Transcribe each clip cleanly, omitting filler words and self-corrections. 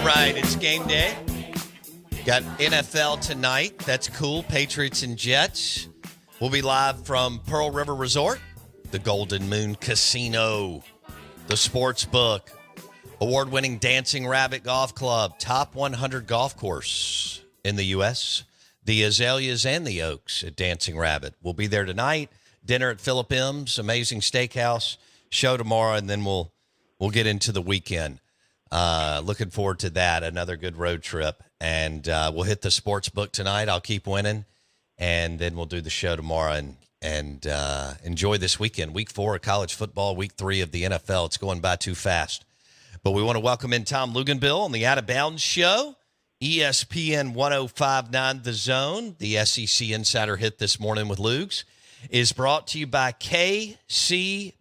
All right, it's game day. Got NFL tonight. That's cool. Patriots and Jets. We'll be live from Pearl River Resort, the Golden Moon Casino, the Sports Book, award-winning Dancing Rabbit Golf Club, top 100 golf course in the U.S., the Azaleas and the Oaks at Dancing Rabbit. We'll be there tonight. Dinner at Philip M's, amazing steakhouse. Show tomorrow, and then we'll get into the weekend. Looking forward to that, another good road trip. And we'll hit the Sports Book tonight. I'll keep winning. And then we'll do the show tomorrow and enjoy this weekend. Week 4 of college football, week 3 of the NFL. It's going by too fast. But we want to welcome in Tom Luginbill on the Out of Bounds Show, ESPN 105.9 The Zone. The SEC Insider Hit this morning with Lugs is brought to you by KCB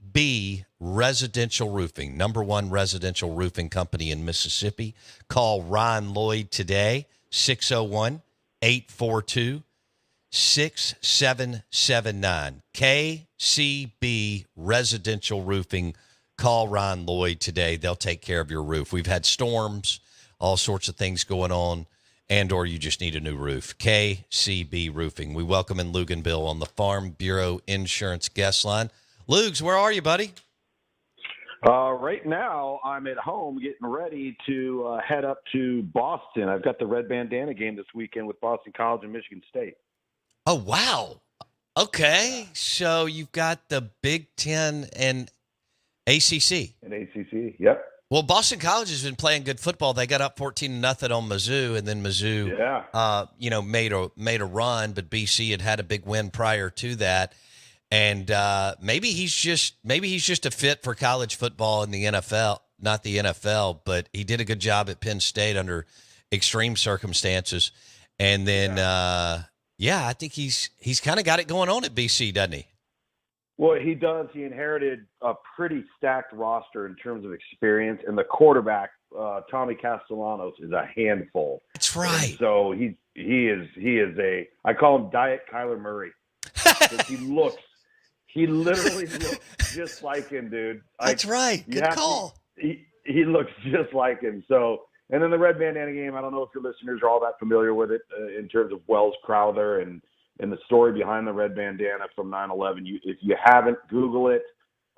Residential Roofing, number 1 residential roofing company in Mississippi. Call Ryan Lloyd today, 601-842-6779. KCB Residential Roofing. Call Ryan Lloyd today. They'll take care of your roof. We've had storms, all sorts of things going on, and or you just need a new roof. KCB Roofing. We welcome in Luginbill on the Farm Bureau Insurance guest line. Lugs, where are you, buddy? Right now, I'm at home getting ready to head up to Boston. I've got the Red Bandana game this weekend with Boston College and Michigan State. Oh, wow. Okay. So you've got the Big Ten and ACC. And ACC, yep. Well, Boston College has been playing good football. They got up 14-0 on Mizzou, and then Mizzou, made a run, but BC had a big win prior to that. And maybe he's just a fit for college football in the NFL, not the NFL, but he did a good job at Penn State under extreme circumstances. And then, I think he's kind of got it going on at BC, doesn't he? Well, he does. He inherited a pretty stacked roster in terms of experience, and the quarterback, Tommy Castellanos, is a handful. That's right. And so he is I call him Diet Kyler Murray. He literally looks just like him, dude. That's right. Good call. He looks just like him. So, and then the Red Bandana game, I don't know if your listeners are all that familiar with it in terms of Wells Crowther and the story behind the Red Bandana from 9/11. If you haven't, Google it,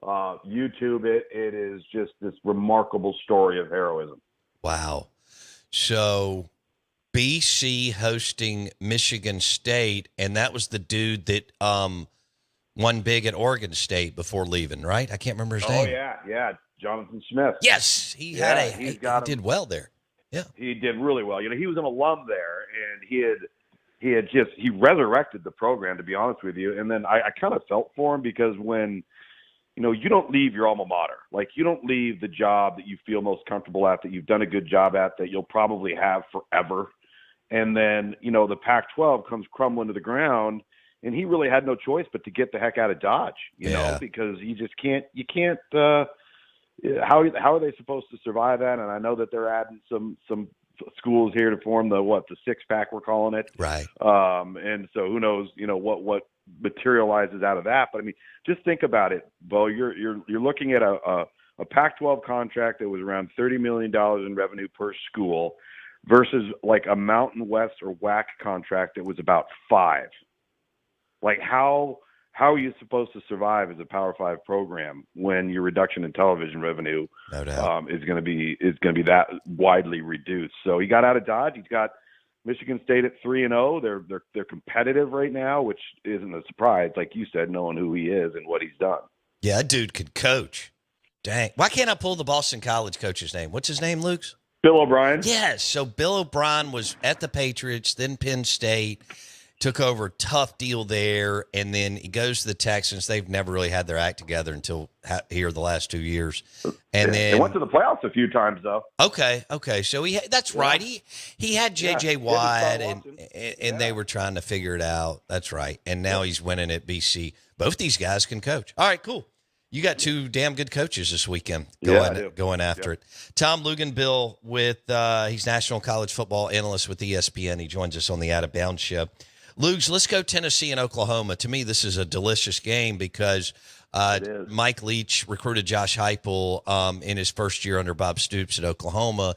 YouTube it. It is just this remarkable story of heroism. Wow. So BC hosting Michigan State, and that was the dude that won big at Oregon State before leaving, right? I can't remember his name. Oh, yeah. Jonathan Smith. Yes, he did well there. Yeah. He did really well. He was an alum there, and he resurrected the program, to be honest with you. And then I kind of felt for him because when, you don't leave your alma mater. Like, you don't leave the job that you feel most comfortable at, that you've done a good job at, that you'll probably have forever. And then, the Pac-12 comes crumbling to the ground, and he really had no choice but to get the heck out of Dodge, because you can't, how are they supposed to survive that? And I know that they're adding some schools here to form the six-pack, we're calling it. Right. And so who knows, what materializes out of that. But I mean, just think about it, Bo. You're looking at a Pac-12 contract that was around $30 million in revenue per school versus like a Mountain West or WAC contract that was about $5 million. Like, how are you supposed to survive as a Power 5 program when your reduction in television revenue no doubt. is going to be that widely reduced? So he got out of Dodge. He's got Michigan State at 3-0. They're competitive right now, which isn't a surprise, like you said, knowing who he is and what he's done. Yeah, that dude could coach. Dang. Why can't I pull the Boston College coach's name? What's his name, Luke? Bill O'Brien. Yes. So Bill O'Brien was at the Patriots, then Penn State. Took over, tough deal there, and then he goes to the Texans. They've never really had their act together until here the last 2 years. And then they went to the playoffs a few times, though. Okay. So that's right. He had J.J. Watt, and they were trying to figure it out. That's right. And now he's winning at BC. Both these guys can coach. All right, cool. You got 2 damn good coaches this weekend going after it. Tom Luginbill he's National College Football Analyst with ESPN. He joins us on the Out of Bounds Show. Lugs, let's go Tennessee and Oklahoma. To me, this is a delicious game because Mike Leach recruited Josh Heupel in his first year under Bob Stoops at Oklahoma,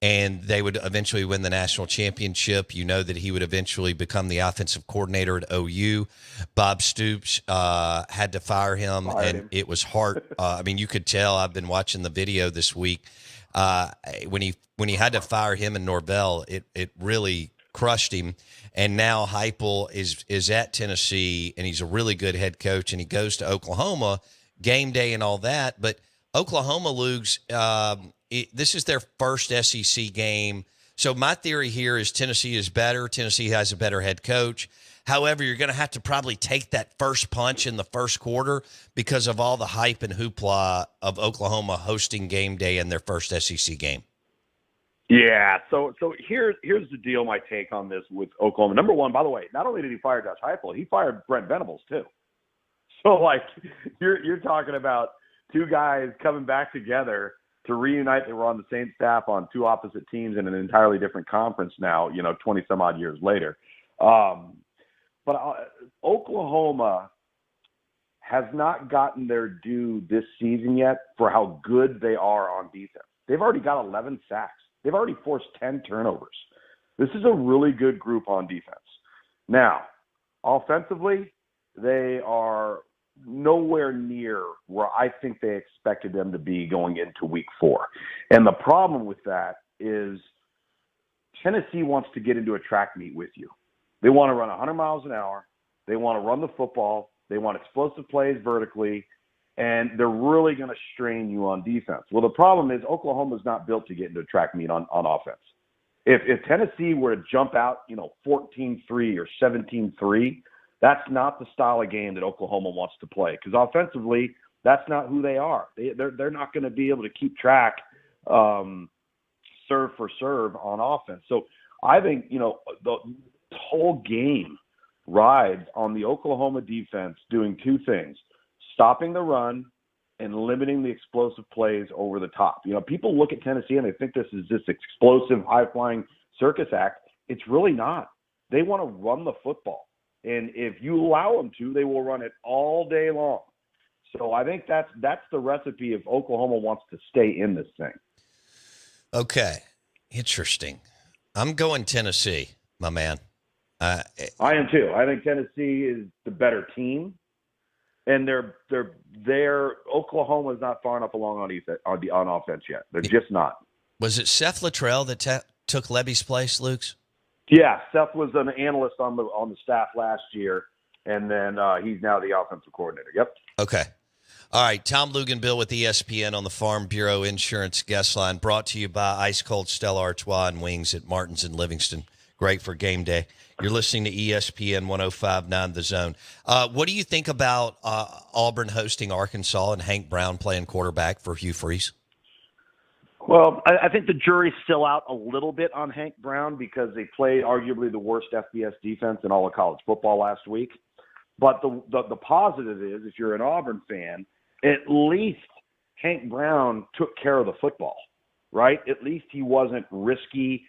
and they would eventually win the national championship. You know that he would eventually become the offensive coordinator at OU. Bob Stoops had to fire him, it was hard. I mean, you could tell. I've been watching the video this week. When he had to fire him and Norvell, it really crushed him. And now Heupel is at Tennessee, and he's a really good head coach, and he goes to Oklahoma, game day and all that. But Oklahoma, Lugs, this is their first SEC game. So my theory here is Tennessee is better. Tennessee has a better head coach. However, you're going to have to probably take that first punch in the first quarter because of all the hype and hoopla of Oklahoma hosting game day in their first SEC game. Yeah, so here's the deal, my take on this with Oklahoma. Number one, by the way, not only did he fire Josh Heupel, he fired Brent Venables too. So, like, you're talking about two guys coming back together to reunite. They were on the same staff on two opposite teams in an entirely different conference now, 20-some-odd years later. But Oklahoma has not gotten their due this season yet for how good they are on defense. They've already got 11 sacks. They've already forced 10 turnovers. This is a really good group on defense. Now, offensively, they are nowhere near where I think they expected them to be going into week 4. And the problem with that is Tennessee wants to get into a track meet with you. They want to run 100 miles an hour. They want to run the football. They want explosive plays vertically. And they're really going to strain you on defense. Well, the problem is Oklahoma's not built to get into a track meet on offense. If Tennessee were to jump out, 14-3 or 17-3, that's not the style of game that Oklahoma wants to play. Because offensively, that's not who they are. They're not going to be able to keep track serve for serve on offense. So I think, the whole game rides on the Oklahoma defense doing two things: stopping the run and limiting the explosive plays over the top. People look at Tennessee and they think this is this explosive, high-flying circus act. It's really not. They want to run the football. And if you allow them to, they will run it all day long. So I think that's the recipe if Oklahoma wants to stay in this thing. Okay. Interesting. I'm going Tennessee, my man. I am too. I think Tennessee is the better team. And they're Oklahoma is not far enough along on offense yet. They're just not. Was it Seth Luttrell that took Levy's place, Luke's? Yeah, Seth was an analyst on the staff last year, and then he's now the offensive coordinator. Yep. Okay. All right, Tom Luginbill with ESPN on the Farm Bureau Insurance Guest Line, brought to you by Ice Cold Stella Artois and Wings at Martin's in Livingston. Great for game day. You're listening to ESPN 105.9 The Zone. What do you think about Auburn hosting Arkansas and Hank Brown playing quarterback for Hugh Freeze? Well, I think the jury's still out a little bit on Hank Brown because they played arguably the worst FBS defense in all of college football last week. But the positive is, if you're an Auburn fan, at least Hank Brown took care of the football, right? At least he wasn't risky,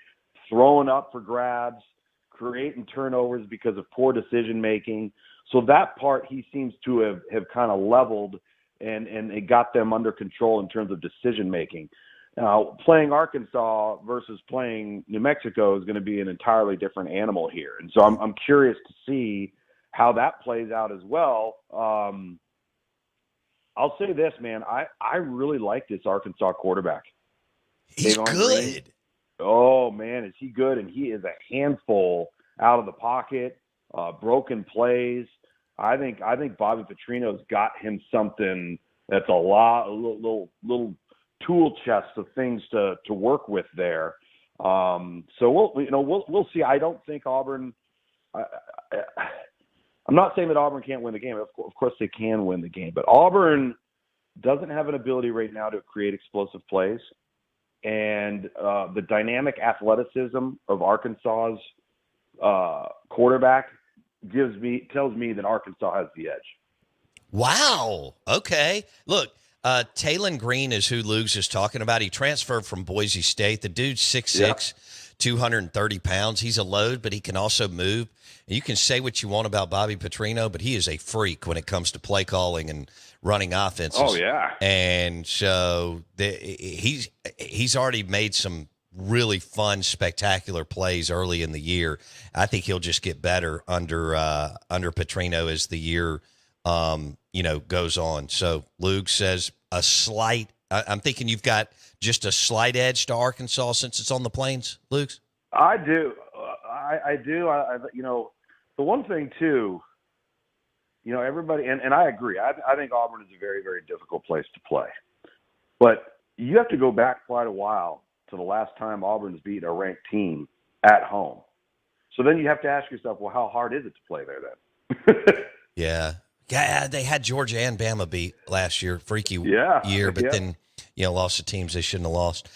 throwing up for grabs, creating turnovers because of poor decision-making. So that part he seems to have kind of leveled and it got them under control in terms of decision-making. Now, playing Arkansas versus playing New Mexico is going to be an entirely different animal here. And so I'm curious to see how that plays out as well. I'll say this, man. I really like this Arkansas quarterback. He's good. Green. Oh, man, is he good? And he is a handful out of the pocket, broken plays. I think Bobby Petrino's got him something that's a little tool chest of things to work with there. So we'll see. I don't think Auburn. I'm not saying that Auburn can't win the game. Of course they can win the game, but Auburn doesn't have an ability right now to create explosive plays. And the dynamic athleticism of Arkansas's quarterback tells me that Arkansas has the edge. Wow. Okay. Look, Talon Green is who Lugs is talking about. He transferred from Boise State. The dude's 6'6", 230 pounds. He's a load, but he can also move. And you can say what you want about Bobby Petrino, but he is a freak when it comes to play calling and running offenses. Oh, yeah. And so he's already made some really fun, spectacular plays early in the year. I think he'll just get better under Petrino as the year goes on. So Luke says a slight. I'm thinking you've got just a slight edge to Arkansas since it's on the Plains, Luke. I do. I do. The one thing too, everybody, and I agree. I think Auburn is a very, very difficult place to play. But you have to go back quite a while to the last time Auburn's beat a ranked team at home. So then you have to ask yourself, well, how hard is it to play there then? Yeah. Yeah, they had Georgia and Bama beat last year. Freaky year, but then, lost to teams they shouldn't have lost.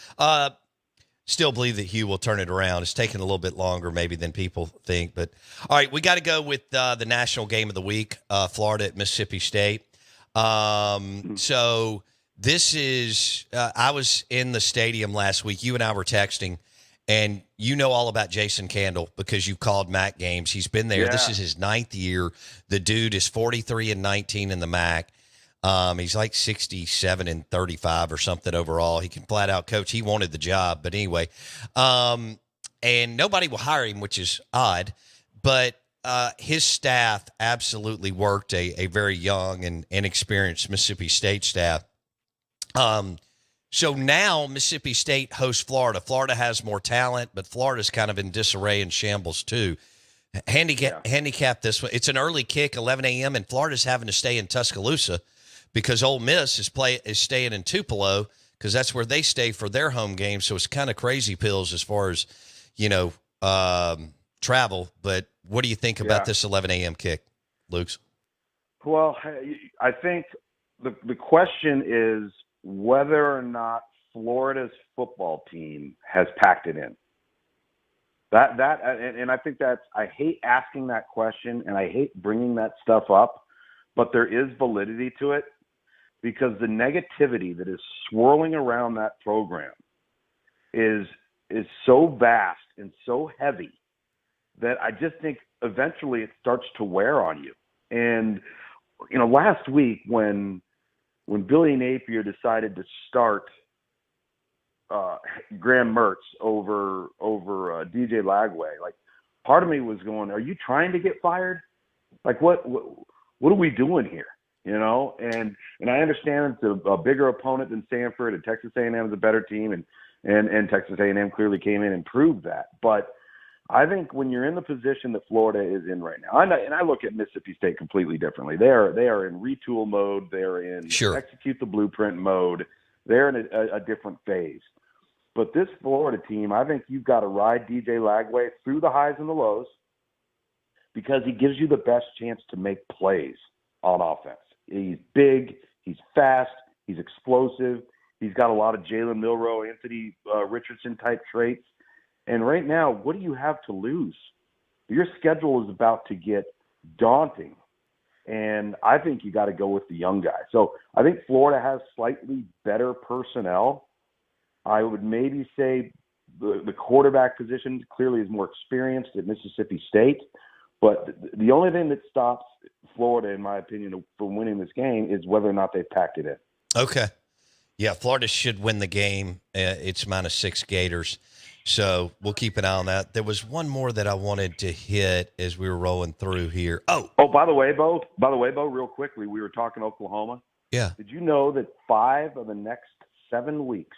Still believe that Hugh will turn it around. It's taken a little bit longer maybe than people think. But, all right, we got to go with the national game of the week, Florida at Mississippi State. So this is I was in the stadium last week. You and I were texting, and you know all about Jason Candle because you called MAC games. He's been there. Yeah. This is his 9th year. The dude is 43-19 in the MAC. He's like 67-35 or something overall. He can flat out coach. He wanted the job, but anyway. And nobody will hire him, which is odd. But his staff absolutely worked a very young and inexperienced Mississippi State staff. So now Mississippi State hosts Florida. Florida has more talent, but Florida's kind of in disarray and shambles too. Handicap this one. It's an early kick, 11 a.m., and Florida's having to stay in Tuscaloosa because Ole Miss is staying in Tupelo because that's where they stay for their home game. So it's kind of crazy pills as far as, travel. But what do you think about this 11 a.m. kick, Luke? Well, I think the question is whether or not Florida's football team has packed it in. And I think I hate asking that question and I hate bringing that stuff up, but there is validity to it because the negativity that is swirling around that program is so vast and so heavy that I just think eventually it starts to wear on you. And, last week when Billy Napier decided to start Graham Mertz over DJ Lagway, like part of me was going, are you trying to get fired? Like what are we doing here? And I understand it's a bigger opponent than Stanford, and Texas A&M is a better team, and Texas A&M clearly came in and proved that. But I think when you're in the position that Florida is in right now, and I look at Mississippi State completely differently. They are in retool mode. They're in execute the blueprint mode. They're in a different phase. But this Florida team, I think you've got to ride DJ Lagway through the highs and the lows because he gives you the best chance to make plays on offense. He's big. He's fast. He's explosive. He's got a lot of Jalen Milroe, Anthony Richardson type traits. And right now, what do you have to lose? Your schedule is about to get daunting. And I think you got to go with the young guy. So I think Florida has slightly better personnel. I would maybe say the quarterback position clearly is more experienced at Mississippi State. But the only thing that stops Florida, in my opinion, from winning this game is whether or not they've packed it in. Okay. Yeah, Florida should win the game. It's -6 Gators. So we'll keep an eye on that. There was one more that I wanted to hit as we were rolling through here. Oh, by the way, Bo, real quickly, we were talking Oklahoma. Yeah. Did you know that 5 of the next 7 weeks,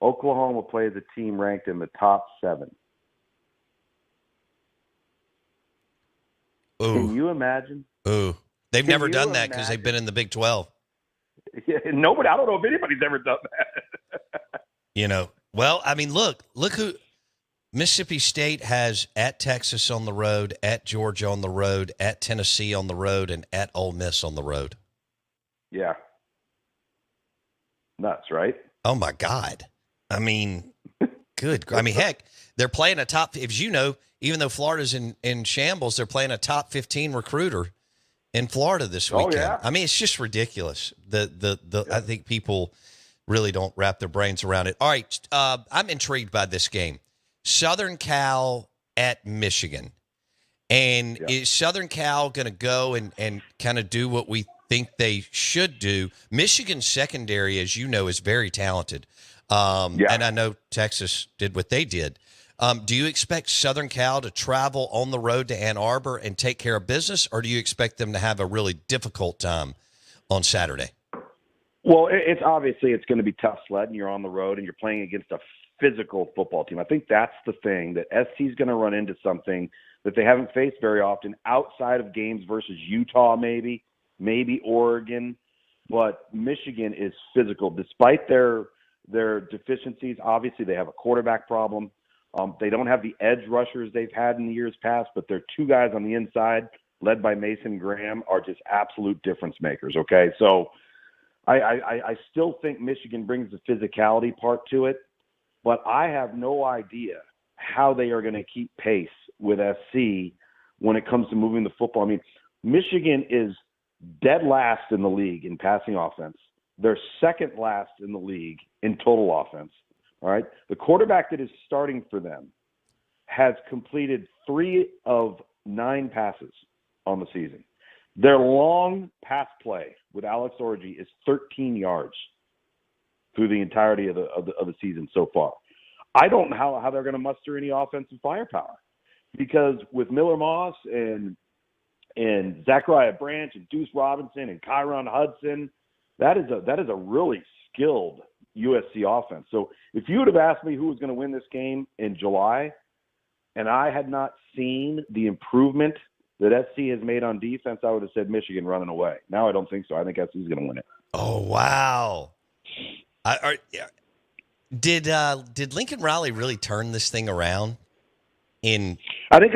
Oklahoma plays a team ranked in the top 7? Ooh. Can you imagine? Ooh. They've never done that because they've been in the Big 12. Yeah, nobody. I don't know if anybody's ever done that. Well, I mean, look who Mississippi State has at Texas on the road, at Georgia on the road, at Tennessee on the road, and at Ole Miss on the road. Yeah. Nuts, right? Oh, my God. I mean, good. I mean, heck, they're playing a top – as you know, even though Florida's in shambles, they're playing a top 15 recruiter in Florida this weekend. Oh, yeah. I mean, it's just ridiculous. I think people – really don't wrap their brains around it. All right, I'm intrigued by this game. Southern Cal at Michigan. And is Southern Cal going to go and kind of do what we think they should do? Michigan's secondary, as you know, is very talented. Yeah. And I know Texas did what they did. Do you expect Southern Cal to travel on the road to Ann Arbor and take care of business, or do you expect them to have a really difficult time on Saturday? Well, it's obviously it's going to be tough sledding. You're on the road and you're playing against a physical football team. I think that's the thing, that SC is going to run into something that they haven't faced very often outside of games versus Utah, maybe Oregon, but Michigan is physical despite their deficiencies. Obviously, they have a quarterback problem. They don't have the edge rushers they've had in the years past, but their two guys on the inside, led by Mason Graham, are just absolute difference makers. Okay, so I still think Michigan brings the physicality part to it, but I have no idea how they are going to keep pace with SC when it comes to moving the football. I mean, Michigan is dead last in the league in passing offense. They're second last in the league in total offense. All right. The quarterback that is starting for them has completed 3 of 9 passes on the season. Their long pass play with Alex Orji is 13 yards through the entirety of the season so far. I don't know how they're going to muster any offensive firepower, because with Miller Moss and Zachariah Branch and Deuce Robinson and Kyron Hudson, that is a really skilled USC offense. So if you would have asked me who was going to win this game in July, and I had not seen the improvement that SC has made on defense, I would have said Michigan running away. Now I don't think so. I think SC is going to win it. Oh, wow. Did Lincoln Riley really turn this thing around in I think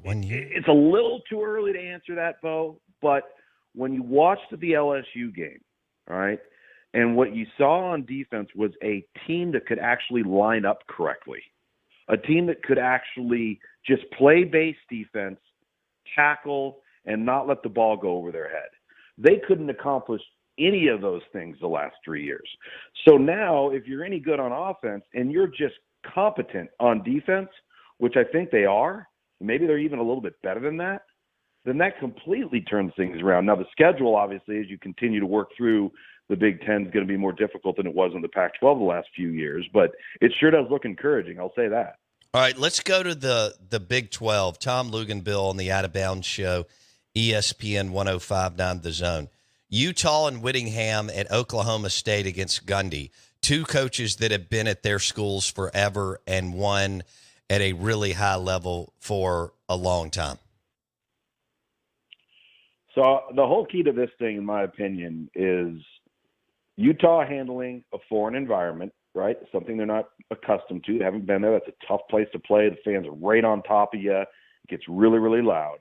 1 year? it's a little too early to answer that, Bo, but when you watched the LSU game, all right, and what you saw on defense was a team that could actually line up correctly, a team that could actually just play base defense, tackle, and not let the ball go over their head. They couldn't accomplish any of those things the last 3 years. So now, if you're any good on offense and you're just competent on defense, which I think they are, maybe they're even a little bit better than that, then that completely turns things around. Now, the schedule, obviously, as you continue to work through the Big Ten, is going to be more difficult than it was in the Pac-12 the last few years, but it sure does look encouraging, I'll say that. All right, let's go to the Big 12. Tom Luginbill on the Out of Bounds show, ESPN 105.9 The Zone. Utah and Whittingham at Oklahoma State against Gundy. Two coaches that have been at their schools forever and won at a really high level for a long time. So the whole key to this thing, in my opinion, is Utah handling a foreign environment, right? Something they're not accustomed to. They haven't been there. That's a tough place to play. The fans are right on top of you. It gets really, really loud.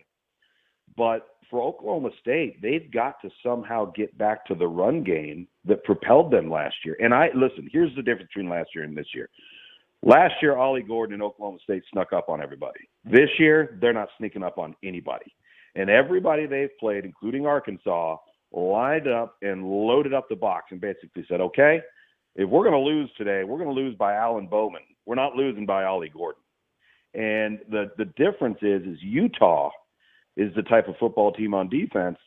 But for Oklahoma State, they've got to somehow get back to the run game that propelled them last year. And listen, here's the difference between last year and this year. Last year, Ollie Gordon and Oklahoma State snuck up on everybody. This year, they're not sneaking up on anybody. And everybody they've played, including Arkansas, lined up and loaded up the box and basically said, okay, if we're going to lose today, we're going to lose by Alan Bowman. We're not losing by Ollie Gordon. And the difference is Utah is the type of football team on defense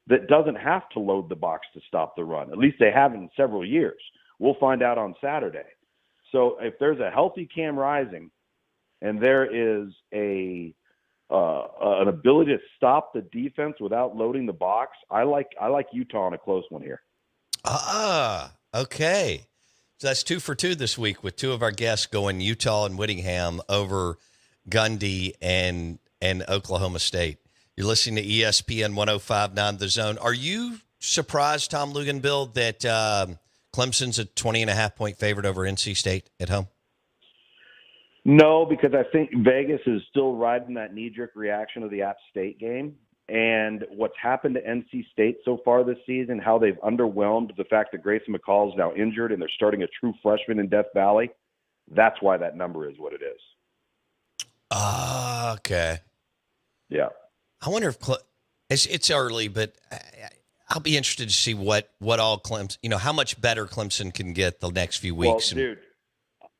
that doesn't have to load the box to stop the run. At least they haven't in several years. We'll find out on Saturday. So if there's a healthy Cam Rising and there is an ability to stop the defense without loading the box, I like Utah on a close one here. Okay. So that's 2 for 2 this week with two of our guests going Utah and Whittingham over Gundy and Oklahoma State. You're listening to ESPN 105.9 The Zone. Are you surprised, Tom Luginbill, that Clemson's a 20.5-point favorite over NC State at home? No, because I think Vegas is still riding that knee-jerk reaction of the App State game. And what's happened to NC State so far this season, how they've underwhelmed the fact that Grayson McCall is now injured and they're starting a true freshman in Death Valley, that's why that number is what it is. Okay. Yeah. I wonder if it's early, but I'll be interested to see what all Clemson, how much better Clemson can get the next few weeks. Well, dude,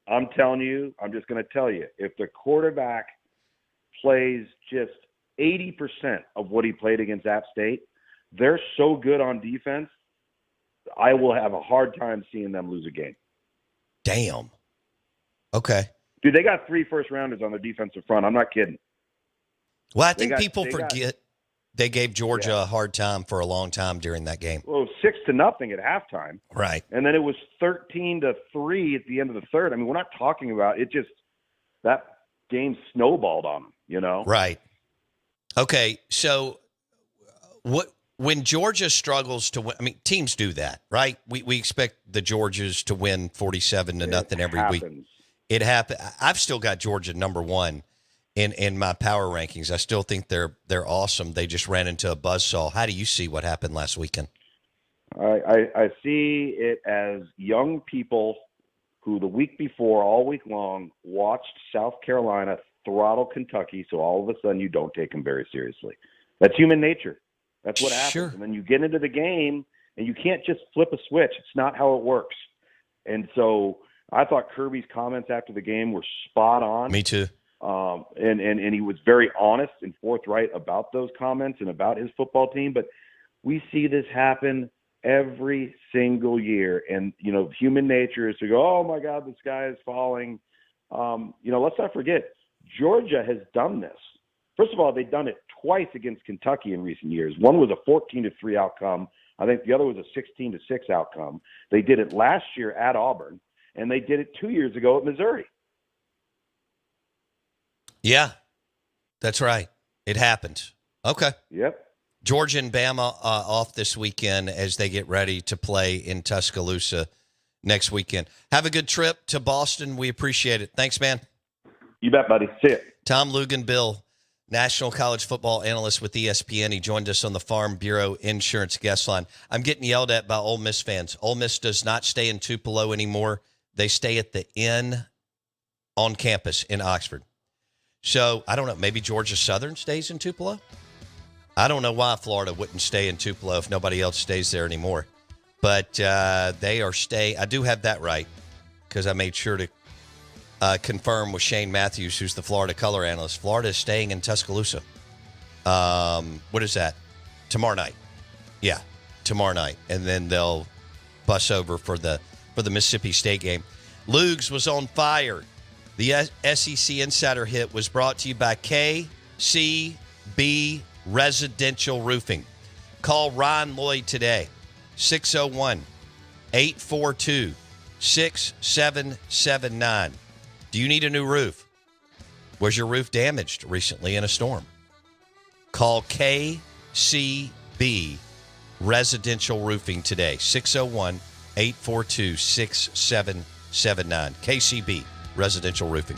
I'm telling you, I'm just going to tell you, if the quarterback plays just 80% of what he played against App State, they're so good on defense, I will have a hard time seeing them lose a game. Damn. Okay. Dude, they got 3 first-rounders on their defensive front. I'm not kidding. Well, I think people forget they gave Georgia a hard time for a long time during that game. Well, 6-0 at halftime. Right. And then it was 13-3 at the end of the third. I mean, we're not talking about it. Just that game snowballed on them, you know? Right. Okay. So when Georgia struggles to win, I mean, teams do that, right? We expect the Georgias to win 47-0 every week. It happened. I've still got Georgia number 1 in my power rankings. I still think they're awesome. They just ran into a buzzsaw. How do you see what happened last weekend? I see it as young people who the week before, all week long, watched South Carolina throttle Kentucky, so all of a sudden you don't take them very seriously. That's human nature. That's what happens. Sure. And then you get into the game, and you can't just flip a switch. It's not how it works. And so I thought Kirby's comments after the game were spot on. Me too. And he was very honest and forthright about those comments and about his football team. But we see this happen every single year. And, you know, human nature is to go, oh, my God, the sky is falling. You know, let's not forget, Georgia has done this. First of all, they've done it twice against Kentucky in recent years. One was a 14-3 outcome. I think the other was a 16-6 outcome. They did it last year at Auburn, and they did it 2 years ago at Missouri. Yeah, that's right. It happened. Okay. Yep. Georgia and Bama off this weekend as they get ready to play in Tuscaloosa next weekend. Have a good trip to Boston. We appreciate it. Thanks, man. You bet, buddy. See it. Tom Luginbill, National College Football Analyst with ESPN. He joined us on the Farm Bureau Insurance guest line. I'm getting yelled at by Ole Miss fans. Ole Miss does not stay in Tupelo anymore. They stay at the Inn on campus in Oxford. So, I don't know, maybe Georgia Southern stays in Tupelo? I don't know why Florida wouldn't stay in Tupelo if nobody else stays there anymore. But they are staying. I do have that right because I made sure to confirm with Shane Matthews, who's the Florida color analyst. Florida is staying in Tuscaloosa. What is that? Tomorrow night. Yeah, tomorrow night. And then they'll bus over for the Mississippi State game. Lugs was on fire. The SEC Insider Hit was brought to you by KCB Residential Roofing. Call Ron Lloyd today, 601-842-6779. Do you need a new roof? Was your roof damaged recently in a storm? Call KCB Residential Roofing today, 601-842-6779. KCB Residential Roofing.